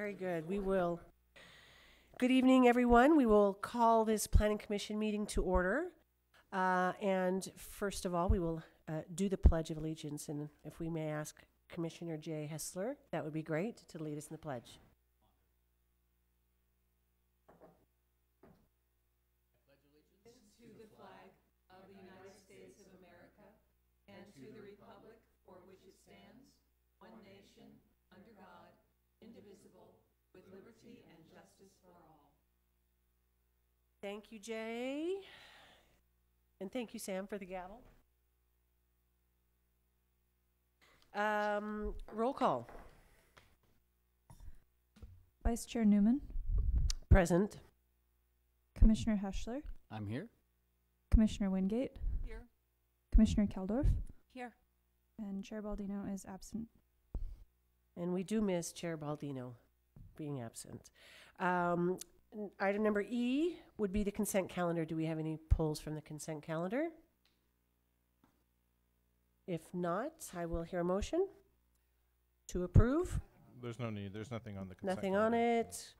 Very good. We will. Good evening, everyone. We will call this Planning Commission meeting to order. And first of all, we will do the Pledge of Allegiance. And if we may ask Commissioner Jay Hessler, that would be great to lead us in the pledge. Thank you, Jay. And thank you, Sam, for the gavel. Roll call. Vice Chair Newman. Present. Commissioner Heschler. I'm here. Commissioner Wingate. Here. Commissioner Keldorf. Here. And Chair Baldino is absent. And we do miss Chair Baldino being absent. Item number E would be the consent calendar. Do we have any pulls from the consent calendar? If not, I will hear a motion to approve. There's no need. There's nothing on the consent Nothing calendar. on it.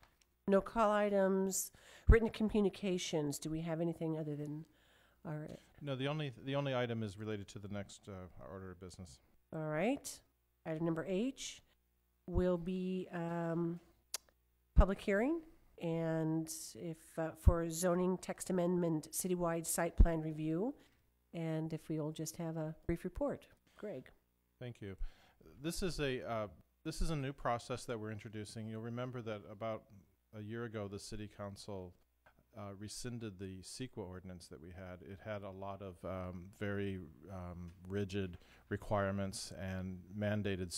No call items. Written communications. Do we have anything other than our? No, the only item is related to the next order of business. All right. Item number H will be public hearing. And if for zoning text amendment citywide site plan review, and if we'll just have a brief report. Greg. Thank you. This is a new process that we're introducing. You'll remember that about a year ago, the City Council rescinded the CEQA ordinance that we had. It had a lot of very rigid requirements and mandated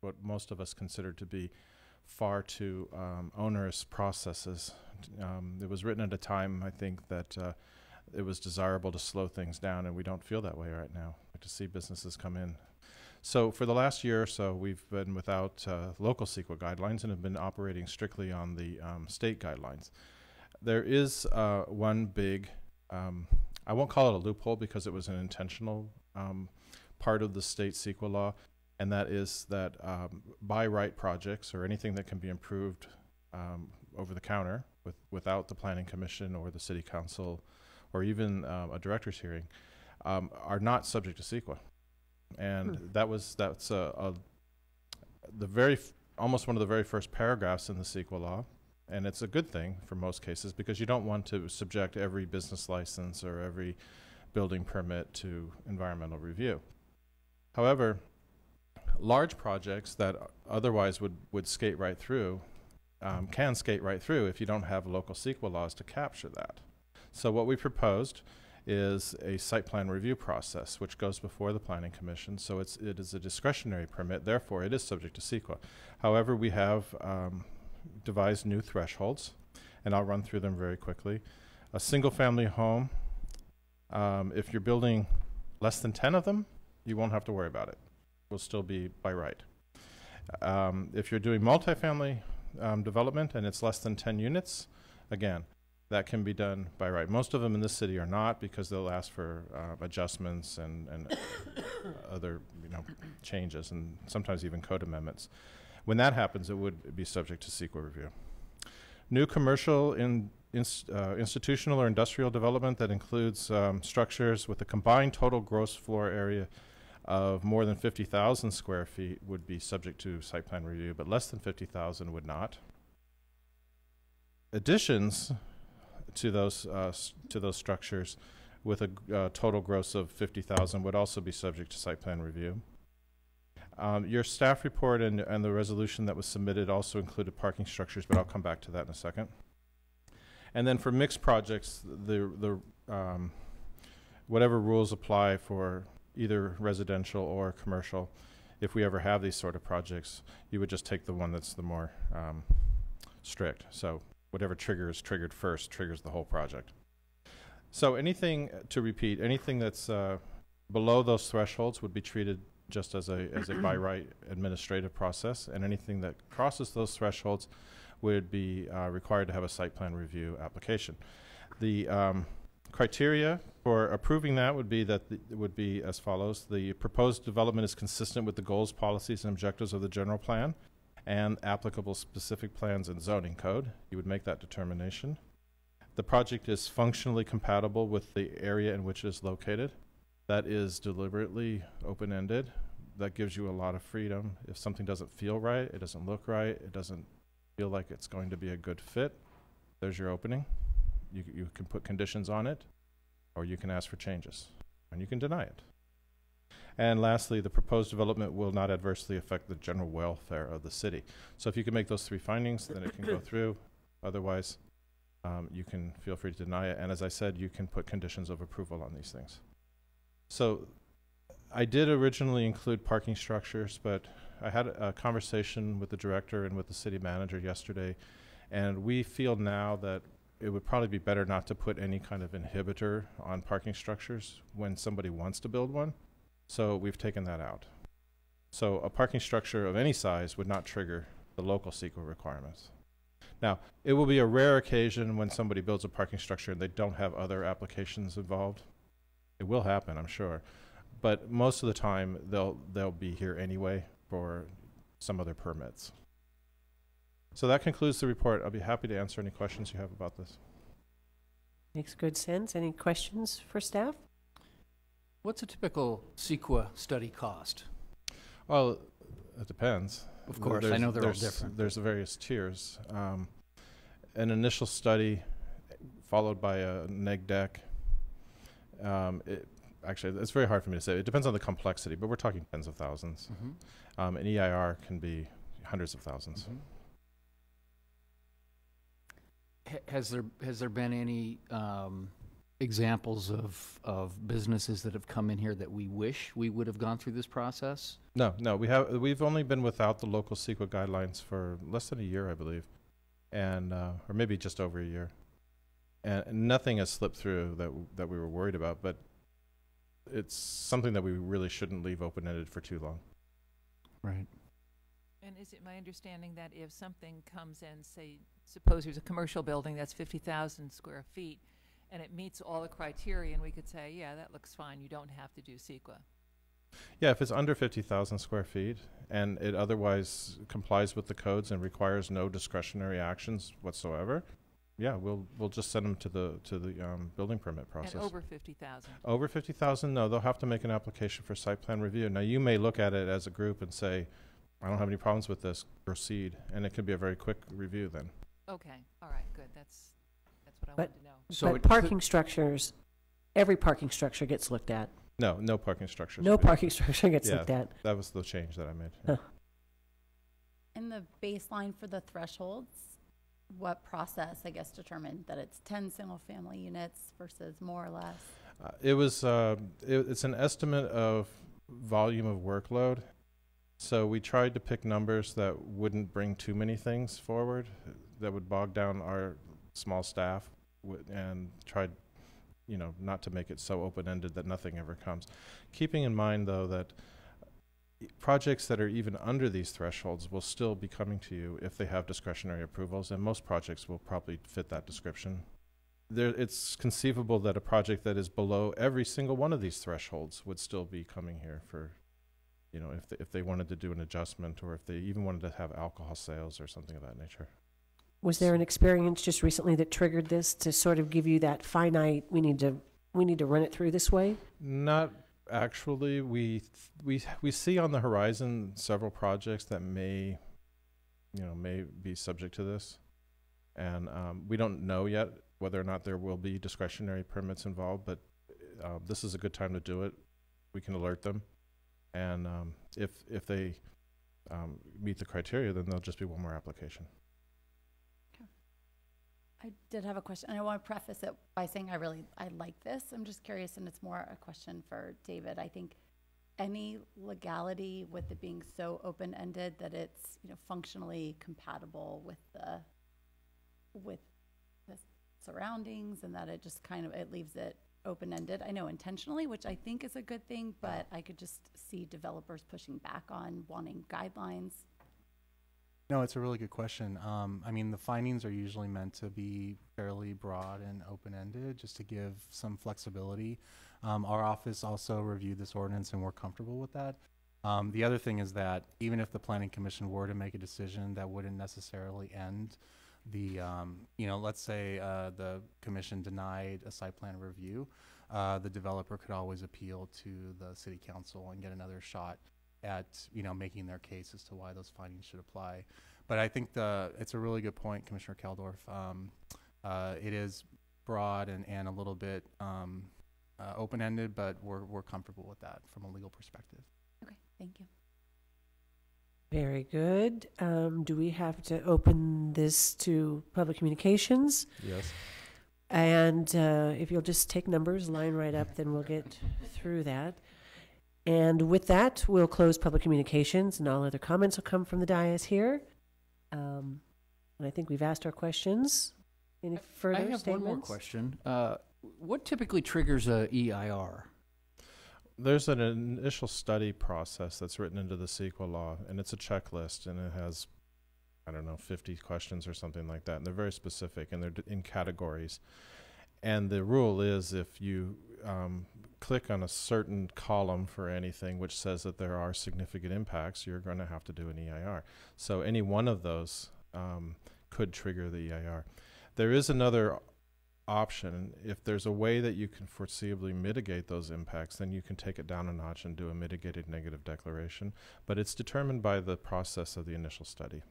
what most of us considered to be far too onerous processes. It was written at a time, I think, that it was desirable to slow things down, and we don't feel that way right now. Like to see businesses come in. So for the last year or so, we've been without local CEQA guidelines and have been operating strictly on the state guidelines. There is one big, I won't call it a loophole because it was an intentional part of the state CEQA law, and that is that by right projects or anything that can be improved over the counter without the Planning Commission or the City Council or even a director's hearing are not subject to CEQA. And that's almost one of the very first paragraphs in the CEQA law. And it's a good thing for most cases because you don't want to subject every business license or every building permit to environmental review. However, large projects that otherwise would skate right through can skate right through if you don't have local CEQA laws to capture that. So what we proposed is a site plan review process which goes before the Planning Commission. So it is a discretionary permit, therefore it is subject to CEQA. However, we have devised new thresholds, and I'll run through them very quickly. A single family home, if you're building less than 10 of them, you won't have to worry about it. Will still be by right. If you're doing multifamily development and it's less than 10 units, again, that can be done by right. Most of them in this city are not because they'll ask for adjustments and other changes and sometimes even code amendments. When that happens, it would be subject to CEQA review. New commercial institutional or industrial development that includes structures with a combined total gross floor area of more than 50,000 square feet would be subject to site plan review, but less than 50,000 would not. Additions to those structures with a total gross of 50,000 would also be subject to site plan review. Your staff report and the resolution that was submitted also included parking structures, but I'll come back to that in a second. And then for mixed projects, whatever rules apply for either residential or commercial, if we ever have these sort of projects, you would just take the one that's the more strict. So whatever trigger is triggered first triggers the whole project. So anything, to repeat, anything that's below those thresholds would be treated just as a by right administrative process, and anything that crosses those thresholds would be required to have a site plan review application. The criteria for approving that would be as follows. The proposed development is consistent with the goals, policies, and objectives of the general plan and applicable specific plans and zoning code. You would make that determination. The project is functionally compatible with the area in which it is located. That is deliberately open-ended. That gives you a lot of freedom. If something doesn't feel right, it doesn't look right, it doesn't feel like it's going to be a good fit, there's your opening. You can put conditions on it, or you can ask for changes, and you can deny it. And lastly, the proposed development will not adversely affect the general welfare of the city. So if you can make those 3 findings, then it can go through. Otherwise, you can feel free to deny it. And as I said, you can put conditions of approval on these things. So I did originally include parking structures, but I had a conversation with the director and with the city manager yesterday, and we feel now that it would probably be better not to put any kind of inhibitor on parking structures when somebody wants to build one. So we've taken that out. So a parking structure of any size would not trigger the local CEQA requirements. Now, it will be a rare occasion when somebody builds a parking structure and they don't have other applications involved. It will happen, I'm sure. But most of the time, they'll be here anyway for some other permits. So that concludes the report. I'll be happy to answer any questions you have about this. Makes good sense. Any questions for staff? What's a typical CEQA study cost? Well, it depends. Of course, I know they're all different. There's various tiers. An initial study followed by a neg deck. Actually, it's very hard for me to say. It depends on the complexity, but we're talking tens of thousands. Mm-hmm. An EIR can be hundreds of thousands. Mm-hmm. Has there been any examples of businesses that have come in here that we wish we would have gone through this process? No, we've only been without the local CEQA guidelines for less than a year, I believe, and or maybe just over a year, and nothing has slipped through that we were worried about. But it's something that we really shouldn't leave open-ended for too long. Right. And is it my understanding that if something comes in, say, suppose there's a commercial building that's 50,000 square feet, and it meets all the criteria, and we could say, yeah, that looks fine, you don't have to do CEQA? Yeah, if it's under 50,000 square feet and it otherwise complies with the codes and requires no discretionary actions whatsoever, yeah, we'll just send them to the building permit process. And over 50,000? Over 50,000, no, they'll have to make an application for site plan review. Now, you may look at it as a group and say, I don't have any problems with this, proceed, and it can be a very quick review then. Okay, all right, good. That's what I But- wanted to know. So But parking structures, every parking structure gets looked at. No parking structures. No parking structure gets Yeah. looked at. That was the change that I made. Huh. And the baseline for the thresholds, what process, I guess, determined that it's 10 single-family units versus more or less? It's an estimate of volume of workload. So we tried to pick numbers that wouldn't bring too many things forward, that would bog down our small staff, and tried, not to make it so open-ended that nothing ever comes. Keeping in mind, though, that projects that are even under these thresholds will still be coming to you if they have discretionary approvals, and most projects will probably fit that description. It's conceivable that a project that is below every single one of these thresholds would still be coming here for, if they wanted to do an adjustment, or if they even wanted to have alcohol sales or something of that nature. Was there an experience just recently that triggered this to sort of give you that finite, we need to run it through this way? Not actually. We see on the horizon several projects that may be subject to this, and we don't know yet whether or not there will be discretionary permits involved, but this is a good time to do it. We can alert them, and if they meet the criteria, then there'll just be one more application. I did have a question, and I want to preface it by saying I like this. I'm just curious, and it's more a question for David. I think any legality with it being so open-ended that it's functionally compatible with the surroundings, and that it just it leaves it open-ended. I know intentionally, which I think is a good thing, but I could just see developers pushing back on wanting guidelines. No, it's a really good question. I mean, the findings are usually meant to be fairly broad and open-ended, just to give some flexibility. Our office also reviewed this ordinance, and we're comfortable with that. The other thing is that even if the planning commission were to make a decision, that wouldn't necessarily end the, let's say the commission denied a site plan review, the developer could always appeal to the city council and get another shot at, making their case as to why those findings should apply. But I think it's a really good point, Commissioner Keldorf. It is broad and a little bit open-ended, but we're comfortable with that from a legal perspective. Okay, thank you. Very good. Do we have to open this to public communications? Yes. And if you'll just take numbers, line right up, then we'll get through that. And with that, we'll close public communications, and all other comments will come from the dais here. And I think we've asked our questions. Any further I have statements? one more question. What typically triggers a EIR? There's an initial study process that's written into the CEQA law, and it's a checklist, and it has, 50 questions or something like that. And they're very specific, and they're in categories. And the rule is if you click on a certain column for anything which says that there are significant impacts, you're going to have to do an EIR. So any one of those could trigger the EIR. There is another option. If there's a way that you can foreseeably mitigate those impacts, then you can take it down a notch and do a mitigated negative declaration. But it's determined by the process of the initial study.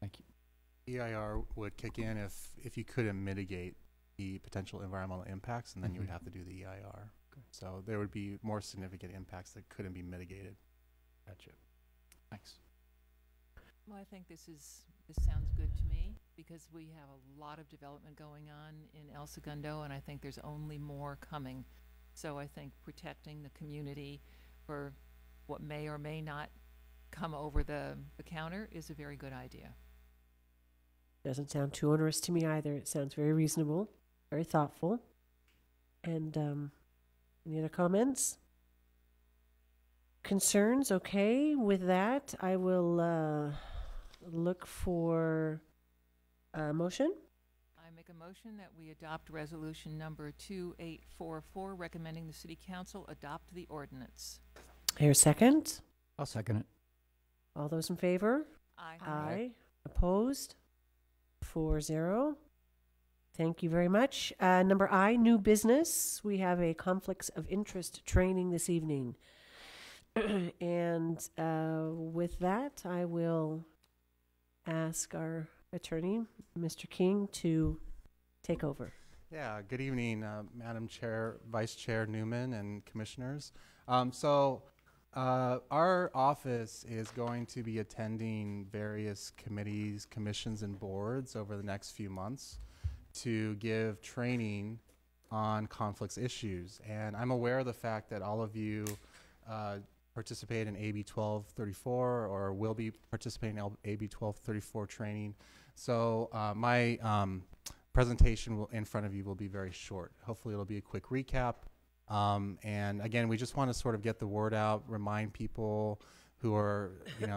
Thank you. EIR would kick in if you couldn't mitigate the potential environmental impacts, and then you would have to do the EIR. So there would be more significant impacts that couldn't be mitigated. Gotcha. Thanks. Well, I think this sounds good to me because we have a lot of development going on in El Segundo, and I think there's only more coming. So I think protecting the community for what may or may not come over the counter is a very good idea. Doesn't sound too onerous to me either. It sounds very reasonable, very thoughtful. And any other comments? Concerns? Okay. With that, I will look for a motion. I make a motion that we adopt resolution number 2844, recommending the City Council adopt the ordinance. Here, second. I'll second it. All those in favor? Aye. Opposed? 4-0. Thank you very much. Number I, new business. We have a conflicts of interest training this evening. And with that, I will ask our attorney, Mr. King, to take over. Yeah, good evening, Madam Chair, Vice Chair Newman, and Commissioners. Our office is going to be attending various committees, commissions, and boards over the next few months to give training on conflicts issues. And I'm aware of the fact that all of you participate in AB 1234 or will be participating in AB 1234 training. So my presentation in front of you will be very short. Hopefully it'll be a quick recap. And again, we just want to sort of get the word out, remind people who are,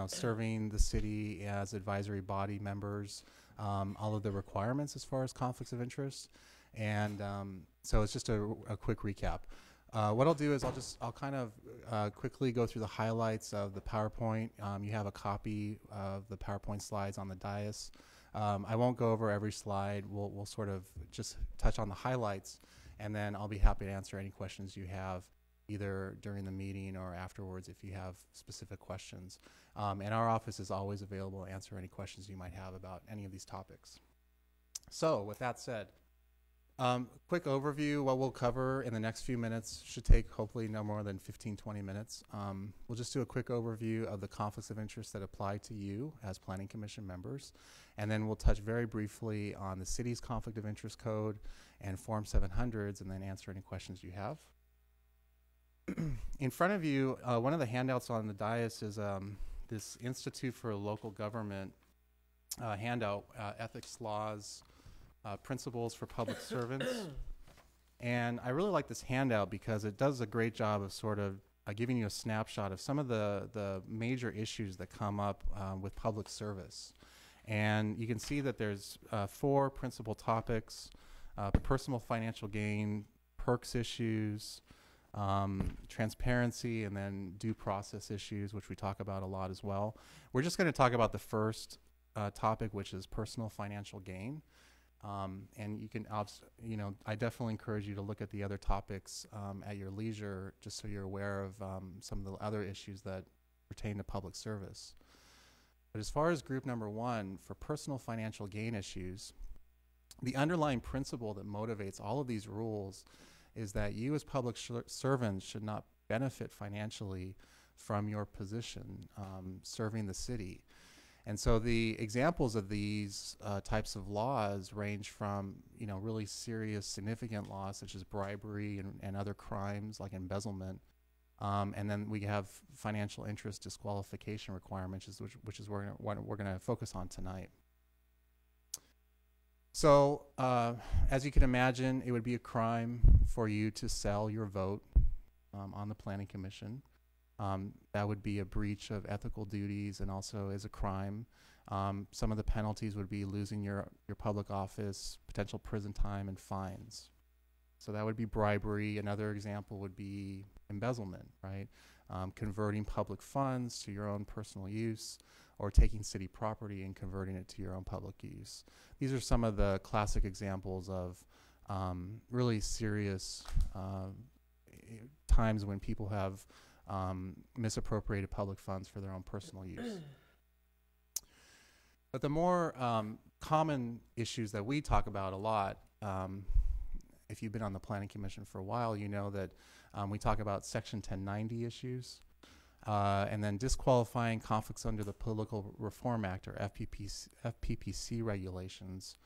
serving the city as advisory body members, all of the requirements as far as conflicts of interest. And so it's just a quick recap. What I'll do is I'll kind of quickly go through the highlights of the PowerPoint. You have a copy of the PowerPoint slides on the dais. I won't go over every slide. We'll sort of just touch on the highlights, and then I'll be happy to answer any questions you have either during the meeting or afterwards if you have specific questions. And our office is always available to answer any questions you might have about any of these topics. So with that said, quick overview. What we'll cover in the next few minutes should take hopefully no more than 15-20 minutes. We'll just do a quick overview of the conflicts of interest that apply to you as Planning Commission members, and then we'll touch very briefly on the city's conflict of interest code and Form 700s, and then answer any questions you have. In front of you, one of the handouts on the dais is this Institute for Local Government handout, Ethics, Laws, Principles for Public Servants. And I really like this handout because it does a great job of sort of giving you a snapshot of some of the major issues that come up with public service. And you can see that there's 4 principal topics: personal financial gain, perks issues, transparency, and then due process issues, which we talk about a lot as well. We're just going to talk about the first topic, which is personal financial gain. And you can, I definitely encourage you to look at the other topics at your leisure, just so you're aware of some of the other issues that pertain to public service. But as far as group number one, for personal financial gain issues, the underlying principle that motivates all of these rules is that you as public servants should not benefit financially from your position serving the city. And so the examples of these types of laws range from, really serious, significant laws such as bribery and other crimes like embezzlement. And then we have financial interest disqualification requirements, which is what we're going to focus on tonight. So, as you can imagine, it would be a crime for you to sell your vote on the Planning Commission. That would be a breach of ethical duties and also is a crime. Some of the penalties would be losing your public office, potential prison time, and fines. So that would be bribery. Another example would be embezzlement, right? Converting public funds to your own personal use, or taking city property and converting it to your own public use. These are some of the classic examples of really serious times when people have misappropriated public funds for their own personal use. But the more common issues that we talk about a lot, if you've been on the Planning Commission for a while, you know that we talk about Section 1090 issues, and then disqualifying conflicts under the Political Reform Act, or FPPC regulations.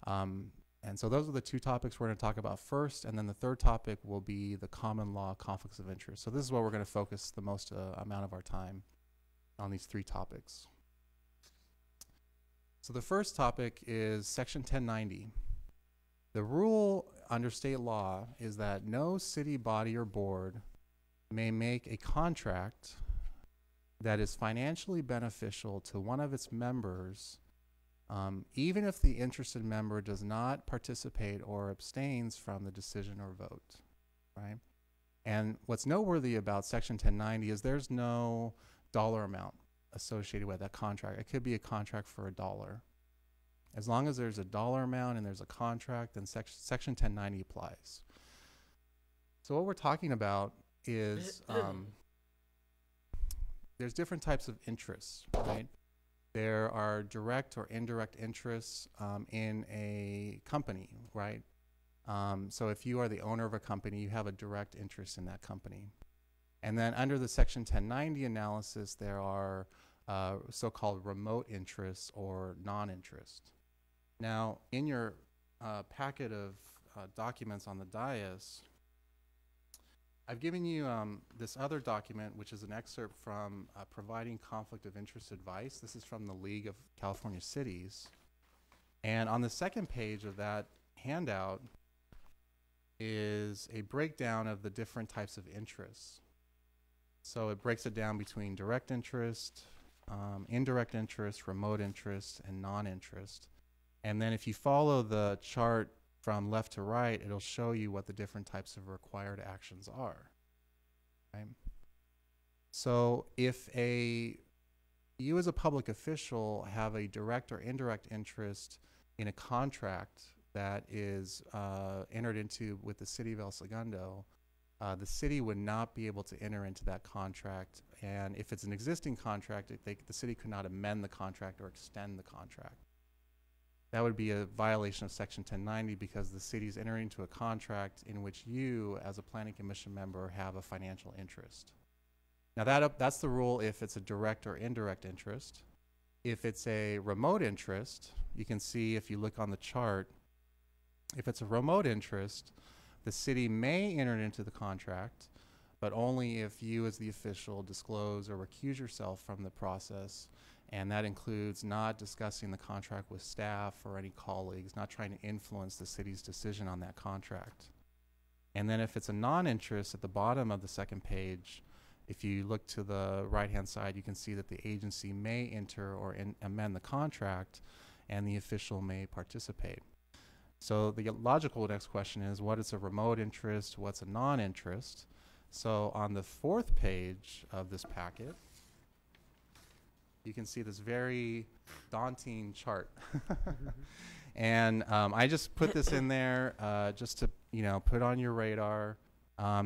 And so those are the two topics we're going to talk about first, and then the third topic will be the common law conflicts of interest. So this is where we're going to focus the most amount of our time on these three topics. So the first topic is Section 1090. The rule under state law is that no city body or board may make a contract that is financially beneficial to one of its members, even if the interested member does not participate or abstains from the decision or vote, right? And what's noteworthy about Section 1090 is there's no dollar amount associated with that contract. It could be a contract for $1. As long as there's a dollar amount and there's a contract, then Section 1090 applies. So what we're talking about is there's different types of interests, right? There are direct or indirect interests in a company, right? So if you are the owner of a company, you have a direct interest in that company. And then under the Section 1090 analysis, there are so-called remote interests or non-interest. Now, in your packet of documents on the dais, I've given you this other document, which is an excerpt from Providing Conflict of Interest Advice. This is from the League of California Cities. And on the second page of that handout is a breakdown of the different types of interests. So it breaks it down between direct interest, indirect interest, remote interest, and non-interest. And then if you follow the chart from left to right, it'll show you what the different types of required actions are, right? So if you as a public official have a direct or indirect interest in a contract that is entered into with the city of El Segundo, the city would not be able to enter into that contract. And if it's an existing contract, the city could not amend the contract or extend the contract. That would be a violation of Section 1090 because the city is entering into a contract in which you, as a Planning Commission member, have a financial interest. Now that's the rule if it's a direct or indirect interest. If it's a remote interest, you can see if you look on the chart, if it's a remote interest, the city may enter into the contract, but only if you as the official disclose or recuse yourself from the process. And that includes not discussing the contract with staff or any colleagues, not trying to influence the city's decision on that contract. And then if it's a non-interest, at the bottom of the second page, if you look to the right-hand side, you can see that the agency may enter or amend the contract, and the official may participate. So the logical next question is, what is a remote interest? What's a non-interest? So on the 4th page of this packet, you can see this very daunting chart. And I just put this in there just to, put on your radar.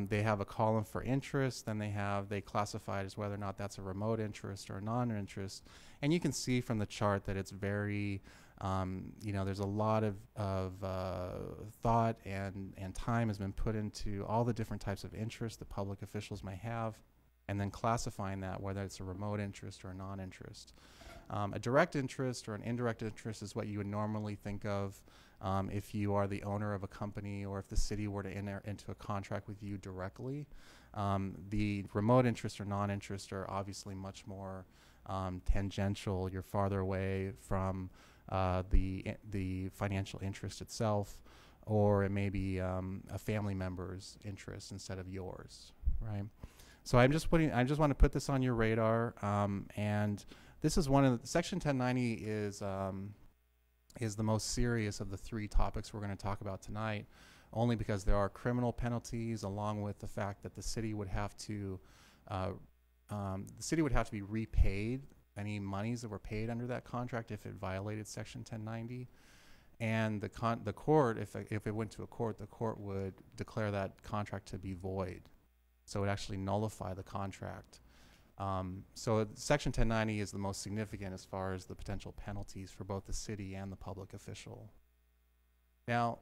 They have a column for interest, then they classify it as whether or not that's a remote interest or a non-interest. And you can see from the chart that it's very, there's a lot of thought and time has been put into all the different types of interest that public officials may have, and then classifying that, whether it's a remote interest or a non-interest. A direct interest or an indirect interest is what you would normally think of if you are the owner of a company or if the city were to enter into a contract with you directly. The remote interest or non-interest are obviously much more tangential. You're farther away from the financial interest itself, or it may be a family member's interest instead of yours, right? So I just want to put this on your radar, and this is one of the, Section 1090 is the most serious of the 3 topics we're going to talk about tonight, only because there are criminal penalties, along with the fact that the city would have to be repaid any monies that were paid under that contract if it violated Section 1090. And the court, if it went to a court, the court would declare that contract to be void. So it would actually nullify the contract. So Section 1090 is the most significant as far as the potential penalties for both the city and the public official. Now,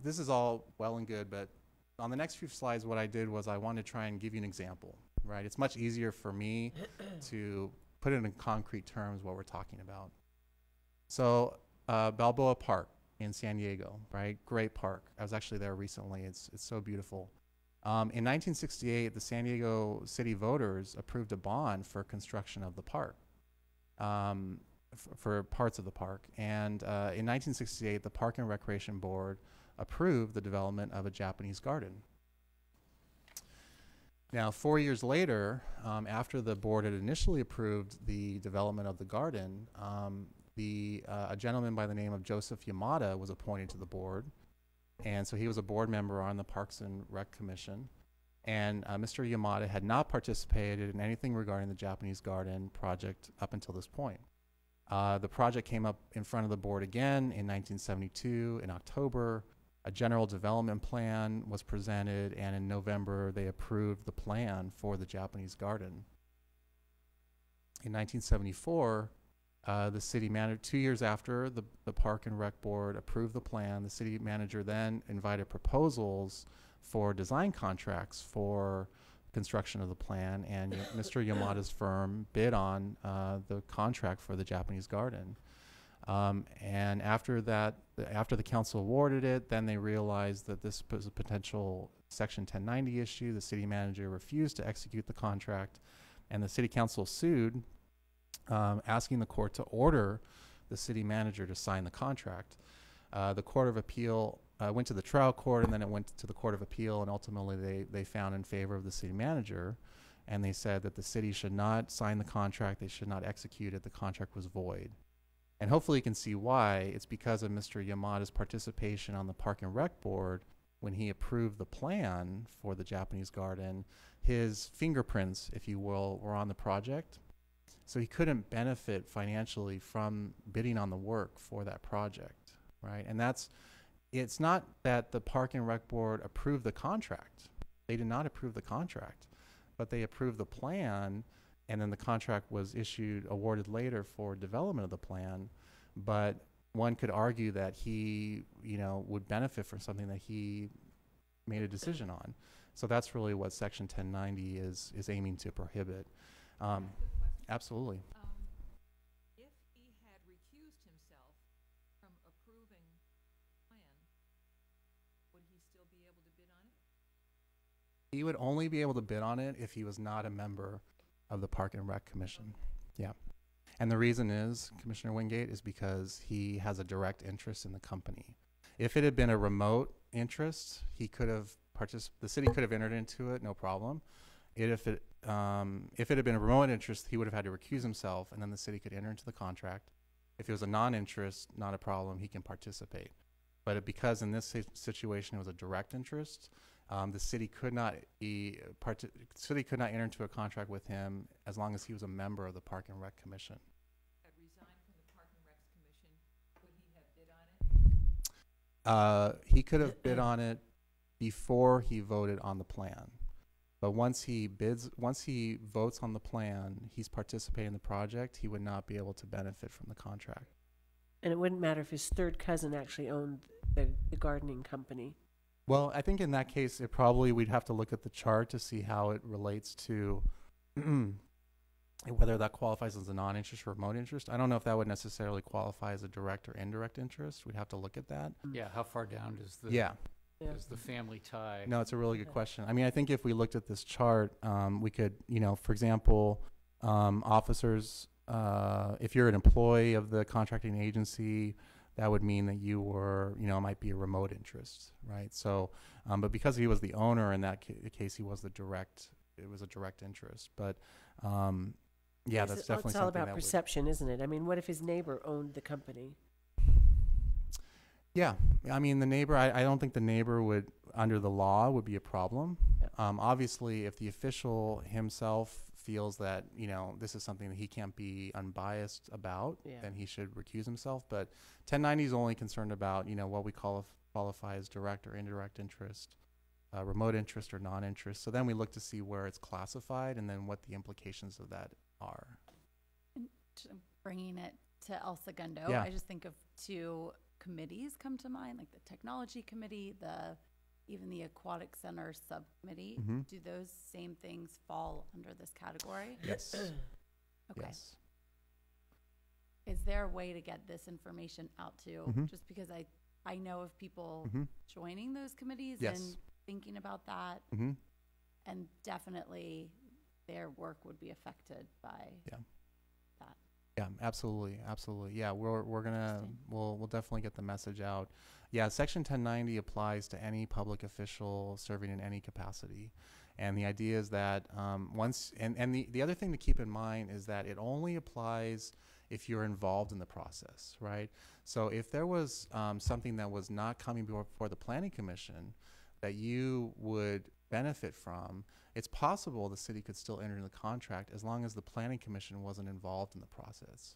this is all well and good, but on the next few slides, what I did was I wanted to try and give you an example, right? It's much easier for me to put it in concrete terms what we're talking about. So Balboa Park in San Diego, right? Great park. I was actually there recently. It's so beautiful. In 1968, the San Diego city voters approved a bond for construction of the park, for parts of the park. And in 1968, the Park and Recreation Board approved the development of a Japanese garden. Now, 4 years later, after the board had initially approved the development of the garden, a gentleman by the name of Joseph Yamada was appointed to the board. And so he was a board member on the Parks and Rec Commission. And Mr. Yamada had not participated in anything regarding the Japanese garden project up until this point. The project came up in front of the board again in 1972 in October. A general development plan was presented, and in November they approved the plan for the Japanese garden. In 1974, the city manager, 2 years after the Park and Rec Board approved the plan, the city manager then invited proposals for design contracts for construction of the plan, and Mr. Yamada's firm bid on the contract for the Japanese garden. And after that, after the council awarded it, then they realized that this was a potential Section 1090 issue. The city manager refused to execute the contract, and the city council sued, asking the court to order the city manager to sign the contract. The Court of Appeal went to the trial court, and then it went to the Court of Appeal, and ultimately they found in favor of the city manager, and they said that the city should not sign the contract, they should not execute it, the contract was void. And hopefully you can see why. It's because of Mr. Yamada's participation on the Park and Rec Board when he approved the plan for the Japanese garden. His fingerprints, if you will, were on the project. So he couldn't benefit financially from bidding on the work for that project, right? And it's not that the Park and Rec Board approved the contract. They did not approve the contract, but they approved the plan, and then the contract was awarded later for development of the plan. But one could argue that he, would benefit from something that he made a decision on. So that's really what Section 1090 is aiming to prohibit. Absolutely. If he had recused himself from approving the plan, would he still be able to bid on it? He would only be able to bid on it if he was not a member of the Park and Rec Commission. Yeah. And the reason is, Commissioner Wingate, is because he has a direct interest in the company. If it had been a remote interest, the city could have entered into it, no problem. If it had been a remote interest, he would have had to recuse himself, and then the city could enter into the contract. If it was a non-interest, not a problem, he can participate. But because in this situation it was a direct interest, the city could not enter into a contract with him as long as he was a member of the Park and Rec Commission. Had resigned from the Park and Recs Commission, could he have bid on it? He could have bid on it before he voted on the plan. But once he votes on the plan, he's participating in the project, he would not be able to benefit from the contract. And it wouldn't matter if his third cousin actually owned the gardening company. Well, I think in that case, we'd have to look at the chart to see how it relates to whether that qualifies as a non-interest or remote interest. I don't know if that would necessarily qualify as a direct or indirect interest. We'd have to look at that. Yeah, how far down does the Yeah. does the family tie? No, it's a really good Okay. question. I mean, I think if we looked at this chart, we could, for example, officers, if you're an employee of the contracting agency, that would mean that you were, might be a remote interest, right? So, but because he was the owner in that case, it was a direct interest. But, yeah, that's definitely It's all something about that perception, isn't it? I mean, what if his neighbor owned the company? Yeah, I mean, the neighbor, I don't think the neighbor would, under the law, would be a problem. Yep. Obviously, if the official himself feels that, this is something that he can't be unbiased about, Yeah. then he should recuse himself. But 1090 is only concerned about, what we qualify as direct or indirect interest, remote interest or non-interest. So then we look to see where it's classified and then what the implications of that are. Bringing it to El Segundo, Yeah. I just think of two committees come to mind, like the technology committee, even the aquatic center subcommittee. Mhm. Do those same things fall under this category? Yes. Okay. Yes. Is there a way to get this information out to, Mhm. just because I know of people Mm-hmm. joining those committees Yes. and thinking about that, Mm-hmm. and definitely their work would be affected by Yeah, absolutely, absolutely. Yeah, we're gonna Interesting. we'll definitely get the message out. Yeah, Section 1090 applies to any public official serving in any capacity, and the idea is that the other thing to keep in mind is that it only applies if you're involved in the process, right? So if there was something that was not coming before the Planning Commission that you would benefit from, it's possible the city could still enter into the contract as long as the Planning Commission wasn't involved in the process.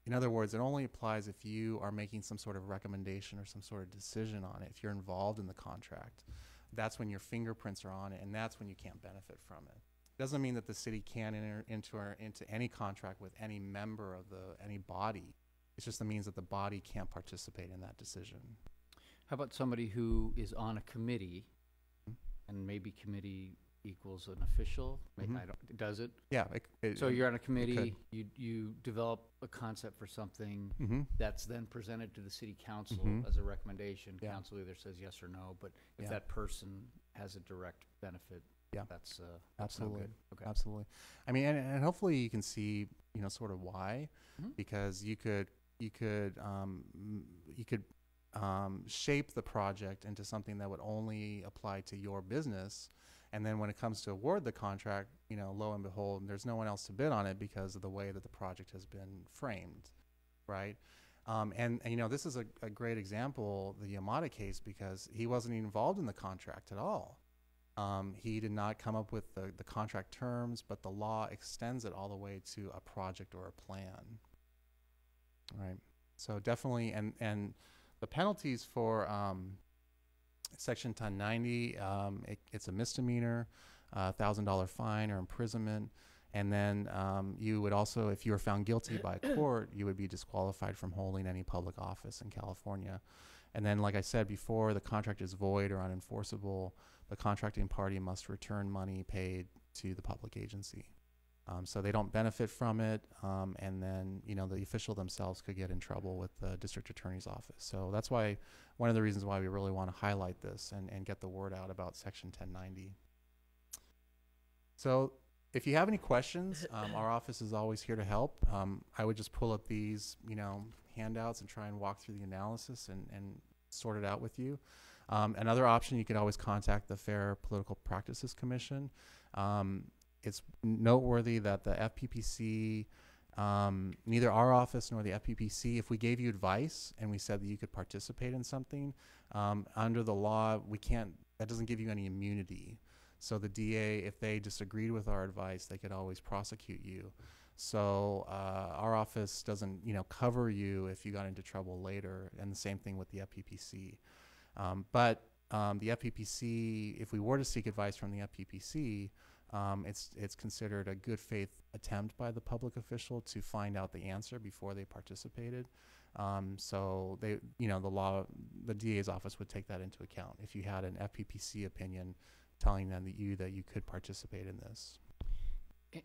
In other words, it only applies if you are making some sort of recommendation or some sort of decision on it. If you're involved in the contract, that's when your fingerprints are on it, and that's when you can't benefit from it. Doesn't mean that the city can't enter into any contract with any member of any body. It's just the means that the body can't participate in that decision. How about somebody who is on a committee, and maybe committee equals an official? Mhm. Does it? Yeah. So you're on a committee, you develop a concept for something Mm-hmm. that's then presented to the city council Mhm. as a recommendation. Yeah. Council either says yes or no, but if Yeah. that person has a direct benefit, Yeah. that's no Absolutely. good. Okay. Absolutely. I mean, and hopefully you can see, sort of why, Mhm. because you could shape the project into something that would only apply to your business. And then when it comes to award the contract, lo and behold, there's no one else to bid on it because of the way that the project has been framed, right? And this is a great example, the Yamada case, because he wasn't involved in the contract at all. He did not come up with the contract terms, but the law extends it all the way to a project or a plan, right? So definitely, and the penalties for Section 1090, it's a misdemeanor, $1,000 fine or imprisonment. And then you would also, if you were found guilty by a court, you would be disqualified from holding any public office in California. And then, like I said before, the contract is void or unenforceable. The contracting party must return money paid to the public agency. So they don't benefit from it. And then, the official themselves could get in trouble with the district attorney's office. So that's why, one of the reasons why we really want to highlight this and get the word out about Section 1090. So if you have any questions, our office is always here to help. I would just pull up these, handouts and try and walk through the analysis and sort it out with you. Another option, you could always contact the Fair Political Practices Commission. It's noteworthy that the FPPC, neither our office nor the FPPC, if we gave you advice and we said that you could participate in something, under the law, we can't that doesn't give you any immunity. So the DA, if they disagreed with our advice, they could always prosecute you. So our office doesn't, cover you if you got into trouble later, and the same thing with the FPPC. But the FPPC, if we were to seek advice from the FPPC, it's considered a good faith attempt by the public official to find out the answer before they participated. So they, the DA's office would take that into account if you had an FPPC opinion telling them that you could participate in this.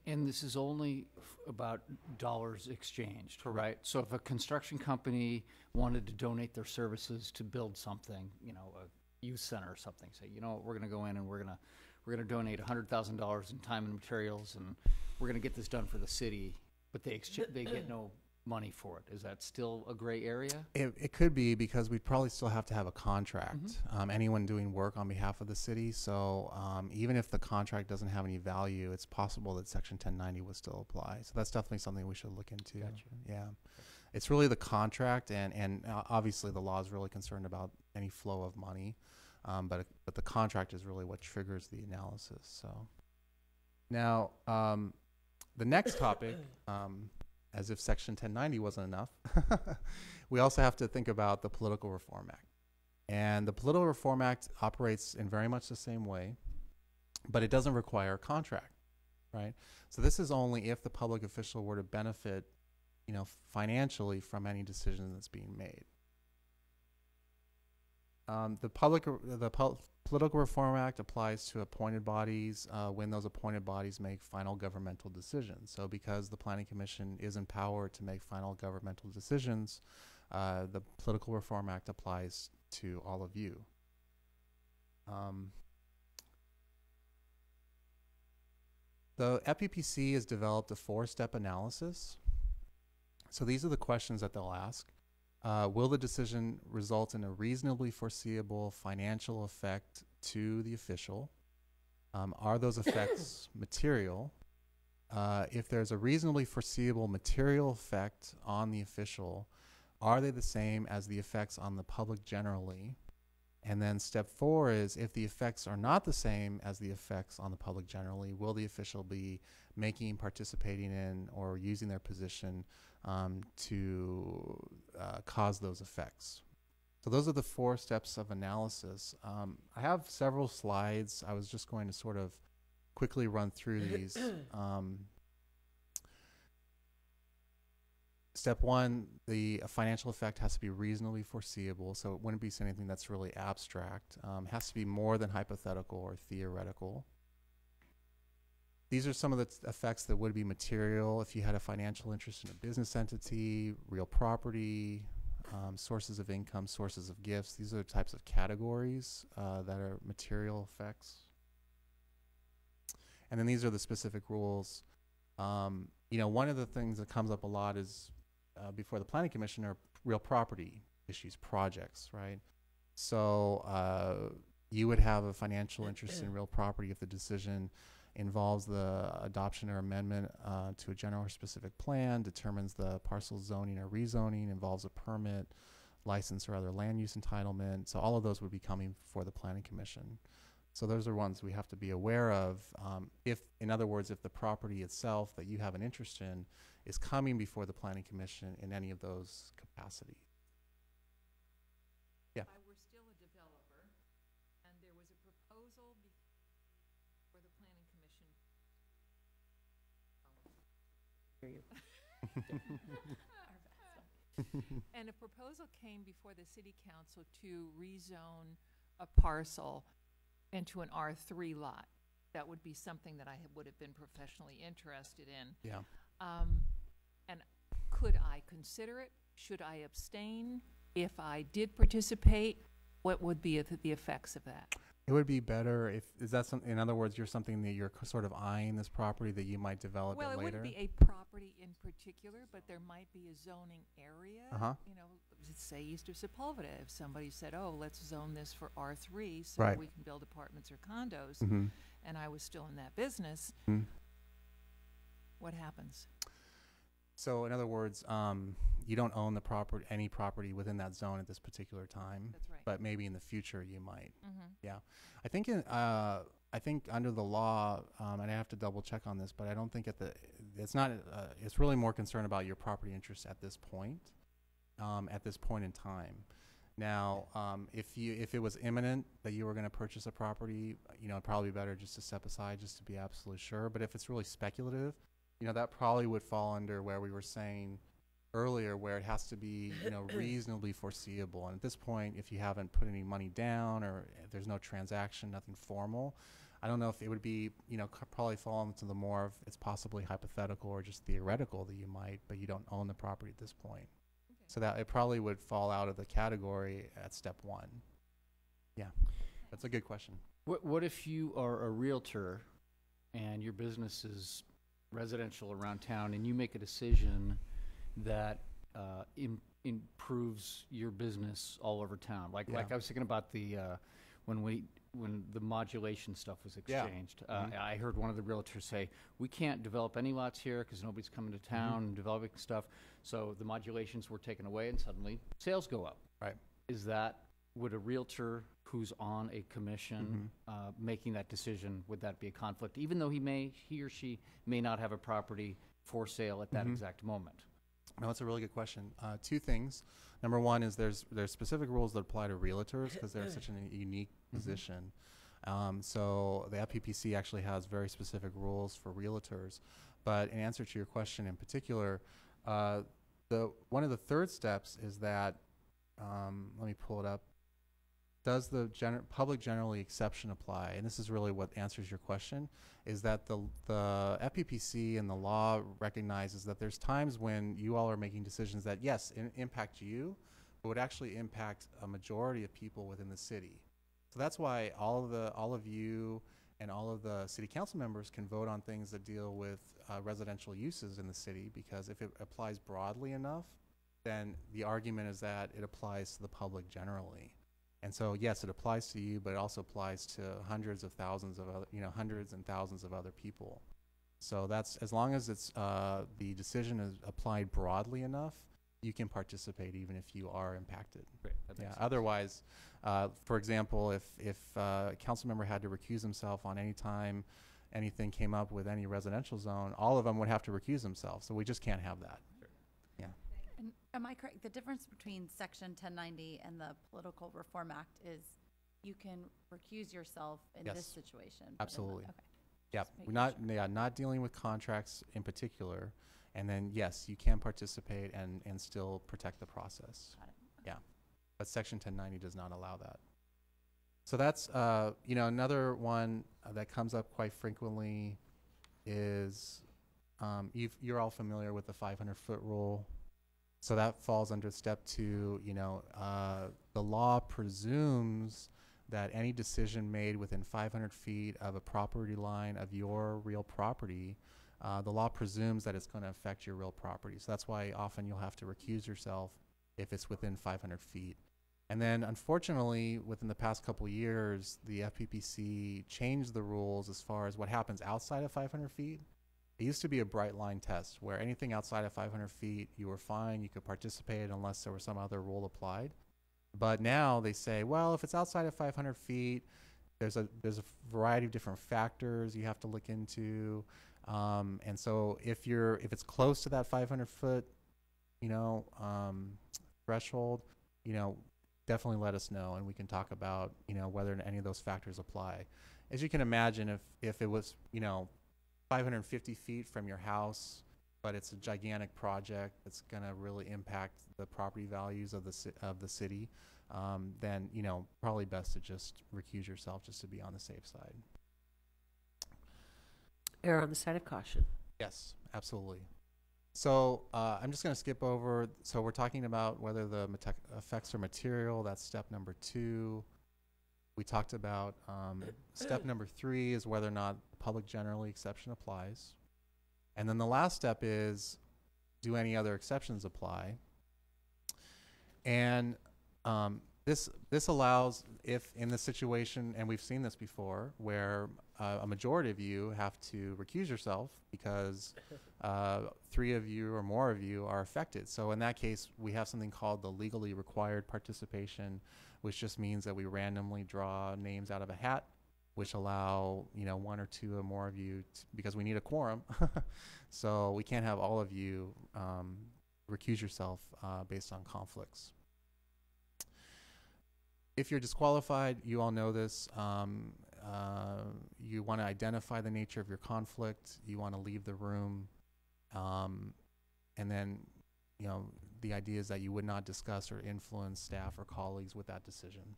And this is only about dollars exchanged, right? So if a construction company wanted to donate their services to build something, a youth center or something, say, we're going to go in and we're going to donate $100,000 in time and materials, and we're going to get this done for the city, but they get no money for it. Is that still a gray area? It could be, because we'd probably still have to have a contract. Anyone doing work on behalf of the city. So even if the contract doesn't have any value, it's possible that Section 1090 would still apply. So that's definitely something we should look into. Gotcha. Yeah. It's really the contract, and obviously the law is really concerned about any flow of money. But the contract is really what triggers the analysis. So now the next topic, as if Section 1090 wasn't enough, we also have to think about the Political Reform Act. And the Political Reform Act operates in very much the same way, but it doesn't require a contract, right? So this is only if the public official were to benefit, financially from any decision that's being made. The Political Reform Act applies to appointed bodies when those appointed bodies make final governmental decisions. So because the Planning Commission is empowered to make final governmental decisions, the Political Reform Act applies to all of you. The FPPC has developed a 4-step analysis. So these are the questions that they'll ask. Will the decision result in a reasonably foreseeable financial effect to the official? Are those effects material? If there's a reasonably foreseeable material effect on the official, are they the same as the effects on the public generally? And then step 4 is, if the effects are not the same as the effects on the public generally, will the official be making, participating in, or using their position to cause those effects? So those are the 4 steps of analysis. I have several slides. I was just going to sort of quickly run through these. Step 1, the financial effect has to be reasonably foreseeable, so it wouldn't be anything that's really abstract. It has to be more than hypothetical or theoretical. These are some of the effects that would be material if you had a financial interest in a business entity, real property, sources of income, sources of gifts. These are the types of categories that are material effects. And then these are the specific rules. One of the things that comes up a lot is before the Planning Commission are real property issues, projects, right? So you would have a financial interest in real property if the decision involves the adoption or amendment to a general or specific plan, determines the parcel zoning or rezoning, involves a permit, license, or other land use entitlement. So all of those would be coming before the Planning Commission. So those are ones we have to be aware of. If, in other words, if the property itself that you have an interest in is coming before the Planning Commission in any of those capacities. Yeah. If I were still a developer and there was a proposal for the Planning Commission. And a proposal came before the City Council to rezone a parcel into an R3 lot. That would be something that I would have been professionally interested in. Yeah. And could I consider it? Should I abstain? If I did participate, what would be the effects of that? It would be better if, is that something, in other words, you're something that you're sort of eyeing this property that you might develop Well, it it later? wouldn't be a property in particular, but there might be a zoning area. Let's say east of Sepulveda. If somebody said, oh, let's zone this for R3 so Right. we can build apartments or condos, Mm-hmm. and I was still in that business, Mm. what happens? So in other words, you don't own the property, any property within that zone at this particular time, That's right. but maybe in the future you might. Mm-hmm. I think I think under the law, and I have to double check on this, but I don't think it's not. It's really more concerned about your property interests at this point in time. Now, if it was imminent that you were going to purchase a property, it'd probably be better just to step aside just to be absolutely sure. But if it's really speculative, that probably would fall under where we were saying earlier, where it has to be, reasonably foreseeable. And at this point, if you haven't put any money down or there's no transaction, nothing formal, I don't know if it would be, probably fall into the more of it's possibly hypothetical or just theoretical that you might, but you don't own the property at this point. So that it probably would fall out of the category at step one. Yeah, that's a good question. What if you are a realtor and your business is residential around town and you make a decision that improves your business all over town? Like I was thinking about the when the modulation stuff was exchanged. I heard one of the realtors say, we can't develop any lots here because nobody's coming to town and developing stuff. So the modulations were taken away and suddenly sales go up. Right. Would a realtor who's on a commission making that decision, would that be a conflict? Even though he or she may not have a property for sale at that exact moment? No, that's a really good question. Two things. Number one is there's specific rules that apply to realtors because they're such a unique position. So the FPPC actually has very specific rules for realtors. But in answer to your question in particular, one of the third steps is that, let me pull it up. Does the public generally exception apply? And this is really what answers your question, is that the FPPC and the law recognizes that there's times when you all are making decisions that, yes, impact you, but would actually impact a majority of people within the city. So that's why all of you and all of the city council members can vote on things that deal with residential uses in the city, because if it applies broadly enough, then the argument is that it applies to the public generally. And so, yes, it applies to you, but it also applies to hundreds and thousands of other people. So that's, as long as it's the decision is applied broadly enough, you can participate even if you are impacted. Great. That makes sense. Otherwise, for example, if a council member had to recuse himself on any time anything came up with any residential zone, all of them would have to recuse themselves. So we just can't have that. And am I correct? The difference between Section 1090 and the Political Reform Act is you can recuse yourself in this situation. Absolutely. Okay. Yeah, Just making sure. not dealing with contracts in particular, and then yes, you can participate and still protect the process. Got it. Yeah, but Section 1090 does not allow that. So that's another one that comes up quite frequently is you're all familiar with the 500-foot rule. So that falls under step 2. The law presumes that any decision made within 500 feet of a property line of your real property, the law presumes that it's going to affect your real property. So that's why often you'll have to recuse yourself if it's within 500 feet. And then, unfortunately, within the past couple of years, the FPPC changed the rules as far as what happens outside of 500 feet. It used to be a bright line test where anything outside of 500 feet, you were fine, you could participate unless there was some other rule applied. But now they say, well, if it's outside of 500 feet, there's a variety of different factors you have to look into. And so if it's close to that 500-foot, threshold, definitely let us know and we can talk about, whether any of those factors apply. As you can imagine, if it was, 550 feet from your house, but it's a gigantic project that's going to really impact the property values of the city, then probably best to just recuse yourself just to be on the safe side. Err on the side of caution. Yes, absolutely. So I'm just going to skip over. So we're talking about whether the effects are material. That's step number 2. We talked about step number 3 is whether or not public generally exception applies. And then the last step is, do any other exceptions apply? And this allows, if in the situation, and we've seen this before, where a majority of you have to recuse yourself because 3 of you or more of you are affected. So in that case, we have something called the legally required participation, which just means that we randomly draw names out of a hat, which allow 1 or 2 or more of you because we need a quorum. So we can't have all of you recuse yourself based on conflicts. If you're disqualified, you all know this. You want to identify the nature of your conflict. You want to leave the room, and then the idea is that you would not discuss or influence staff or colleagues with that decision.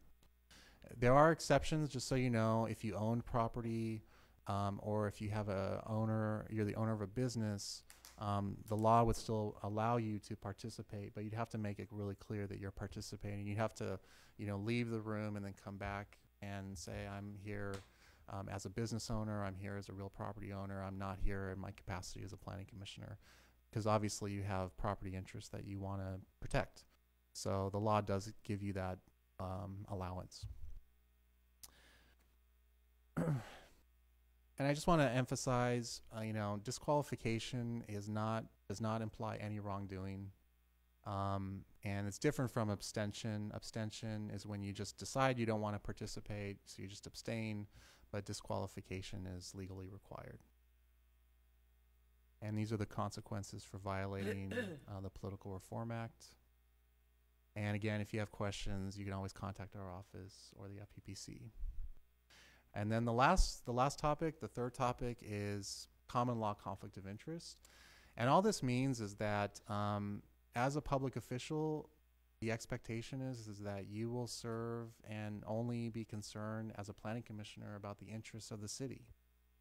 There are exceptions, just so you know. If you own property, or if you have you're the owner of a business, the law would still allow you to participate, but you'd have to make it really clear that you're participating. You'd have to, leave the room and then come back and say, I'm here as a business owner, I'm here as a real property owner, I'm not here in my capacity as a planning commissioner. Because obviously you have property interests that you want to protect. So the law does give you that allowance. And I just want to emphasize, disqualification does not imply any wrongdoing. And it's different from abstention. Abstention is when you just decide you don't want to participate, so you just abstain, but disqualification is legally required. And these are the consequences for violating the Political Reform Act. And again, if you have questions, you can always contact our office or the FPPC. And then the last topic, the third topic, is common law conflict of interest. And all this means is that as a public official, the expectation is that you will serve and only be concerned as a planning commissioner about the interests of the city.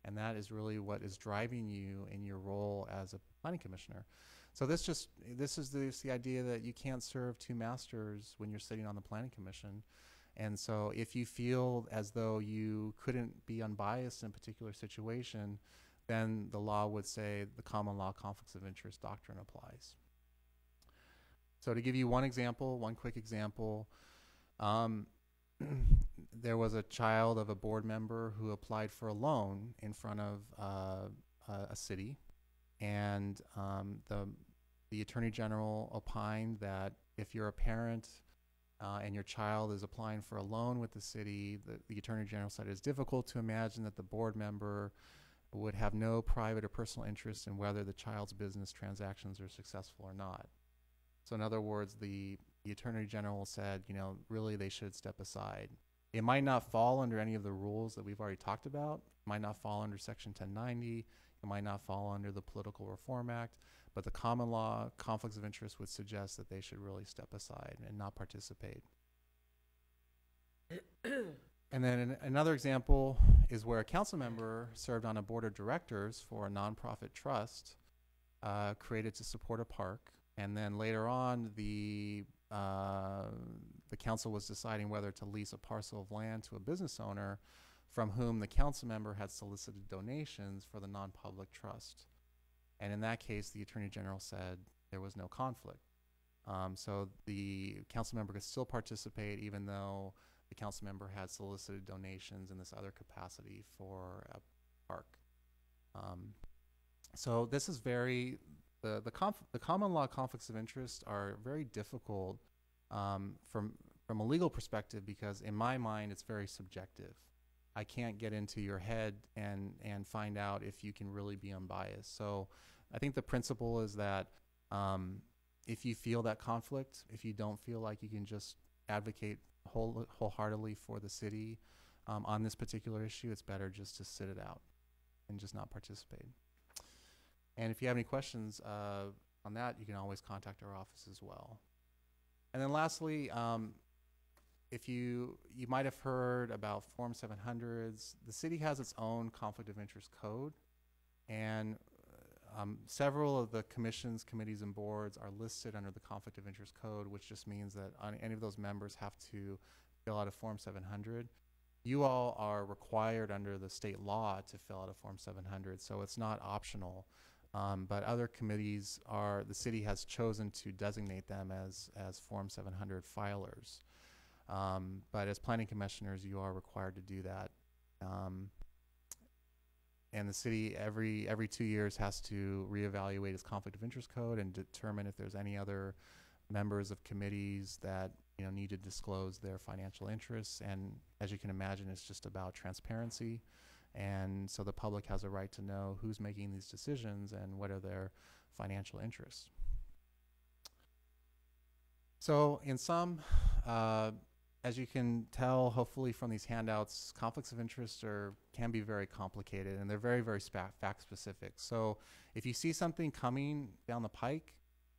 And that is really what is driving you in your role as a planning commissioner. So this is the idea that you can't serve 2 masters when you're sitting on the planning commission. And so if you feel as though you couldn't be unbiased in a particular situation, then the law would say the common law conflicts of interest doctrine applies. So to give you one quick example, there was a child of a board member who applied for a loan in front of a city, and the Attorney General opined that if you're a parent and your child is applying for a loan with the city, the Attorney General said it's difficult to imagine that the board member would have no private or personal interest in whether the child's business transactions are successful or not. So in other words, the Attorney General said, really they should step aside. It might not fall under any of the rules that we've already talked about. It might not fall under Section 1090. It might not fall under the Political Reform Act. But the common law conflicts of interest would suggest that they should really step aside and not participate. And then another example is where a council member served on a board of directors for a nonprofit trust created to support a park. And then later on, the council was deciding whether to lease a parcel of land to a business owner from whom the council member had solicited donations for the non-public trust. And in that case, the Attorney General said there was no conflict. So the council member could still participate even though the council member had solicited donations in this other capacity for a park. So this is the common law conflicts of interest are very difficult from a legal perspective because in my mind it's very subjective. I can't get into your head and find out if you can really be unbiased. So I think the principle is that if you feel that conflict, if you don't feel like you can just advocate wholeheartedly for the city on this particular issue, it's better just to sit it out and just not participate. And if you have any questions on that, you can always contact our office as well. And then lastly, if you might have heard about Form 700s, the city has its own conflict of interest code, and several of the commissions, committees, and boards are listed under the conflict of interest code, which just means that any of those members have to fill out a Form 700. You all are required under the state law to fill out a Form 700, so it's not optional. But other committees the city has chosen to designate them as Form 700 filers. But as planning commissioners, you are required to do that. and the city every 2 years has to reevaluate its conflict of interest code and determine if there's any other members of committees that need to disclose their financial interests. And as you can imagine, it's just about transparency, and so the public has a right to know who's making these decisions and what are their financial interests. So in sum, as you can tell, hopefully from these handouts, conflicts of interest can be very complicated, and they're very, very fact specific. So if you see something coming down the pike,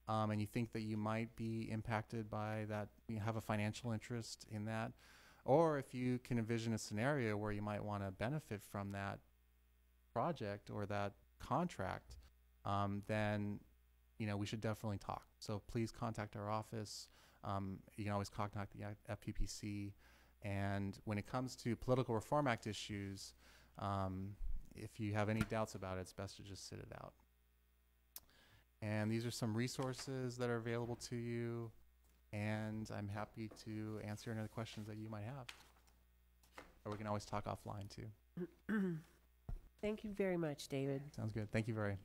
and you think that you might be impacted by that, you have a financial interest in that, or if you can envision a scenario where you might want to benefit from that project or that contract, then we should definitely talk. So please contact our office. You can always contact the FPPC. And when it comes to Political Reform Act issues, if you have any doubts about it, it's best to just sit it out. And these are some resources that are available to you, and I'm happy to answer any other questions that you might have. Or we can always talk offline too. Thank you very much, David. Sounds good. Thank you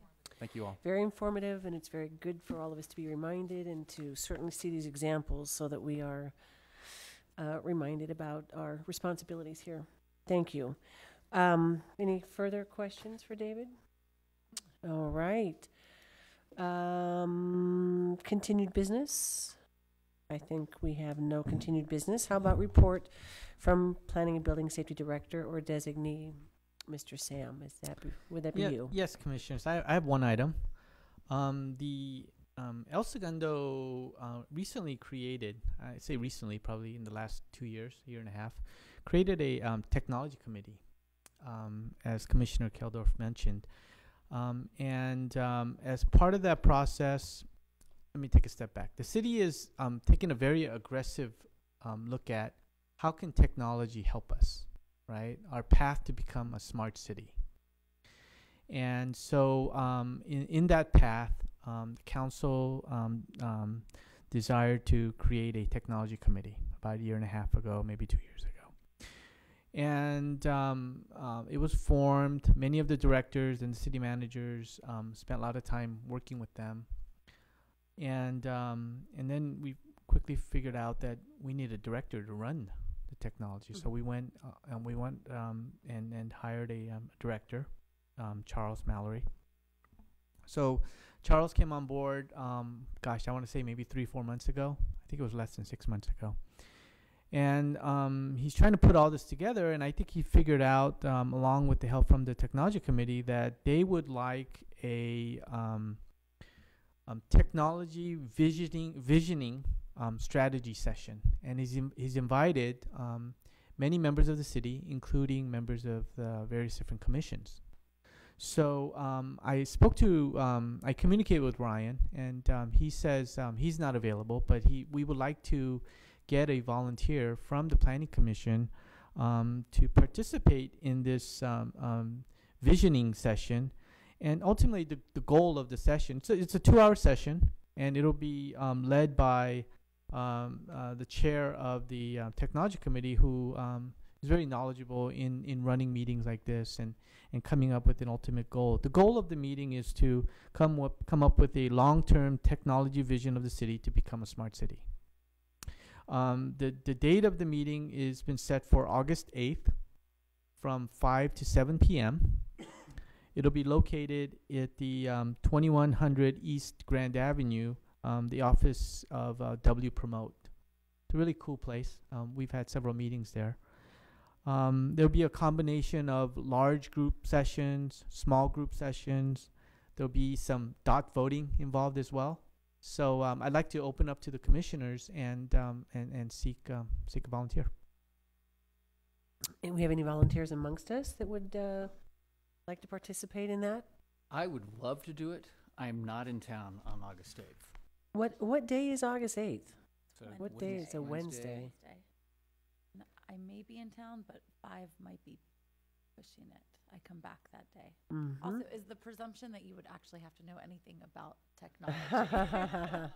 all. Very informative, and it's very good for all of us to be reminded and to certainly see these examples so that we are reminded about our responsibilities here. Thank you. Any further questions for David? All right. Continued business? I think we have no continued business. How about report from Planning and Building Safety Director or designee, Mr. Sam? Would that be you? Yes, Commissioners. I have one item. The El Segundo recently created, I say recently, probably in the last 2 years, year and a half, created a technology committee, as Commissioner Keldorf mentioned. As part of that process, let me take a step back. The city is taking a very aggressive look at how can technology help us, right? Our path to become a smart city. And so in that path, the council desired to create a technology committee about a year and a half ago, maybe 2 years ago. And it was formed. Many of the directors and the city managers spent a lot of time working with them. And then we quickly figured out that we need a director to run the technology. So we went and hired a director, Charles Mallory. So Charles came on board, gosh, I want to say maybe 3-4 months ago. I think it was less than 6 months ago. And he's trying to put all this together, and I think he figured out, along with the help from the technology committee, that they would like a technology visioning strategy session. And he's invited many members of the city, including members of the various different commissions. So I communicated with Ryan, and he says he's not available, but we would like to get a volunteer from the Planning Commission to participate in this visioning session. And ultimately, the goal of the session, so it's a 2-hour session, and it'll be led by the chair of the technology committee, who is very knowledgeable in running meetings like this and coming up with an ultimate goal. The goal of the meeting is to come up with a long-term technology vision of the city to become a smart city. The date of the meeting has been set for August 8th from 5 to 7 p.m. It'll be located at the 2100 East Grand Avenue, the office of W Promote. It's a really cool place. We've had several meetings there. There'll be a combination of large group sessions, small group sessions. There'll be some dot voting involved as well. So I'd like to open up to the commissioners and seek a volunteer. And we have any volunteers amongst us that would like to participate in that? I would love to do it. I'm not in town on August 8th. What day is August 8th? So What day is a Wednesday? I may be in town, but 5 might be pushing it. I come back that day. Mm-hmm. Also, is the presumption that you would actually have to know anything about technology?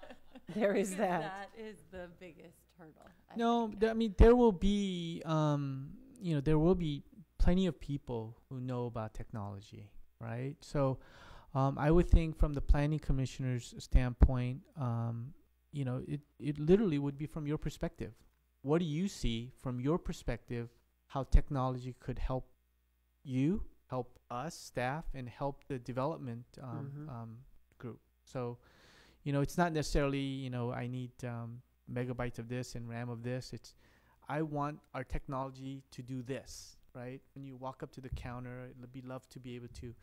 There is Because that. That is the biggest hurdle. No, think. I mean there will be there will be plenty of people who know about technology, right? So I would think from the planning commissioner's standpoint, it literally would be from your perspective. What do you see from your perspective how technology could help you, help us, staff, and help the development group? So, it's not necessarily, I need megabytes of this and RAM of this. It's, I want our technology to do this, right? When you walk up to the counter, it'd be love to be able to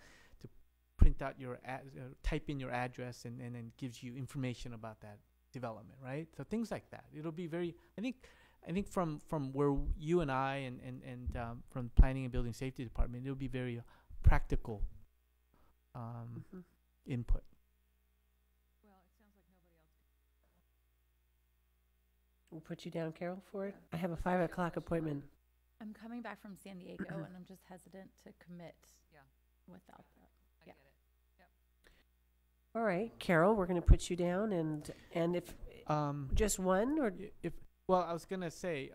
print out your type in your address and then gives you information about that development, right? So things like that. It'll be very, I think from where you and I and from planning and building safety department, it'll be very practical input. Well, it sounds like nobody else. We'll put you down, Carol, for it. I have a 5 o'clock appointment. I'm coming back from San Diego and I'm just hesitant to commit without that. I Yeah. get it. All right, Carol, we're going to put you down, and if just one or Well, I was gonna say,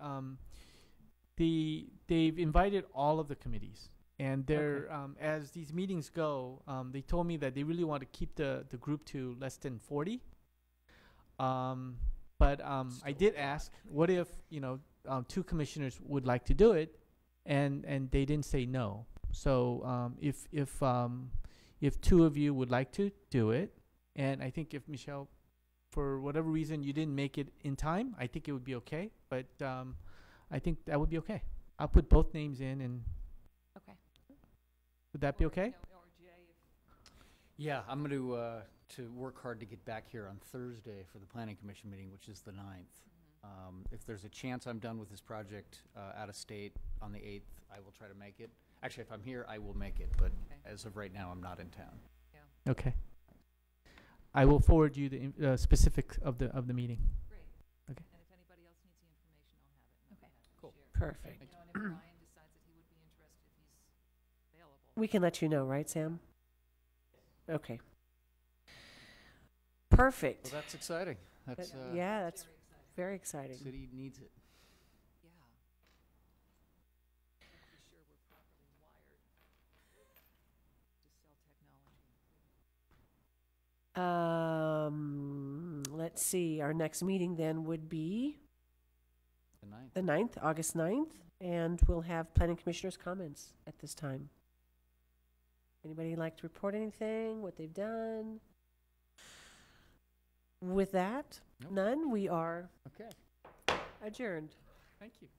they've invited all of the committees, and they're as these meetings go, they told me that they really want to keep the group to less than 40. But I did ask, what if 2 commissioners would like to do it, and they didn't say no. So if 2 of you would like to do it, and I think if Michelle, for whatever reason you didn't make it in time, I think it would be okay. But I think that would be okay. I'll put both names in, and Okay. would that be okay? Or Jay, Yeah, I'm going to work hard to get back here on Thursday for the planning commission meeting, which is the 9th. If there's a chance I'm done with this project out of state on the 8th, I will try to make it. Actually, if I'm here, I will make it, but as of right now, I'm not in town. Okay. I will forward you the specifics of the meeting. great. Okay. And if anybody else needs the information, I'll have it. and I'll Okay. be happy to Cool. share. perfect. And if Brian decides that he would be interested, he's available. We can let you know, right, Sam? Okay. Perfect. Well, that's exciting. That's Yeah, that's Very exciting. very exciting. city needs it. Yeah. Be sure we're properly wired to sell technology. Let's see, our next meeting then would be The 9th. the 9th, August 9th, and we'll have planning commissioners' comments at this time. Anybody like to report anything, what they've done? With that, Nope. none, we are Okay. adjourned. Thank you.